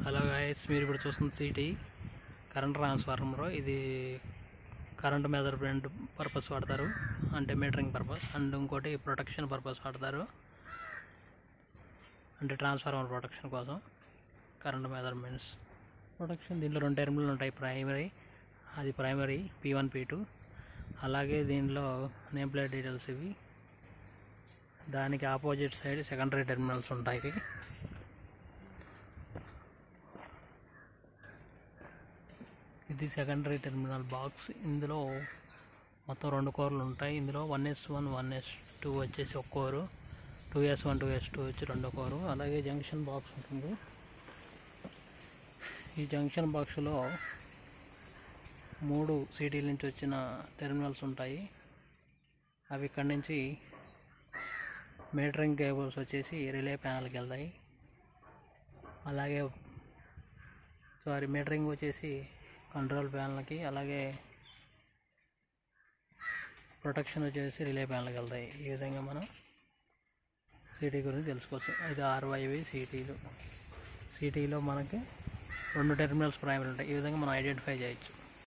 Hello guys, మీరు ఇప్పుడు చూస్తున్న సిటీ కరెంట్ ట్రాన్స్ఫార్మర్. ఇది కరెంట్ మెజర్మెంట్ పర్పస్ వాడతారు, అంటే మీటరింగ్ పర్పస్. అండ్ ఇంకోటి ప్రొటెక్షన్ పర్పస్ వాడతారు, అంటే ట్రాన్స్ఫార్మర్ ప్రొటెక్షన్ కోసం. కరెంట్ మెజర్మెంట్స్ ప్రొటెక్షన్ దీంట్లో 2 టెర్మినల్ ఉంటాయి. Primary P1 P2. అలాగే దీనిలో నేమ్ ప్లేట్ డీటెయిల్స్ ఇవి. దానికి ఆపోజిట్ సైడ్ సెకండరీ టెర్మినల్స్ ఉంటాయి. ఇది సెకండరీ టెర్మినల్ బాక్స్. ఇందులో మొత్తం 2 కోర్లు ఉంటాయి. ఇందులో 1S1 1S2 వచ్చేసి ఒక కోరు, 2S1 2S2 వచ్చి 2 కోరు. అలాగే జంక్షన్ బాక్స్ ఉంటుంది. ఈ జంక్షన్ బాక్స్లో 3 సిటీల నుంచి వచ్చిన టెర్మినల్స్ ఉంటాయి. అవి ఇక్కడి నుంచి మీటరింగ్ కేబుల్స్ వచ్చేసి రిలే ప్యానల్కి వెళ్తాయి. అలాగే మీటరింగ్ వచ్చేసి కంట్రోల్ ప్యానల్కి, అలాగే ప్రొటెక్షన్ వచ్చేసి రిలే ప్యానల్కి వెళ్తాయి. ఈ విధంగా మనం సిటీ గురించి తెలుసుకోవచ్చు. ఇది RYV సిటీలో మనకి 2 టెర్మినల్స్ ప్రైమరీ ఉంటాయి. ఈ విధంగా మనం ఐడెంటిఫై చేయొచ్చు.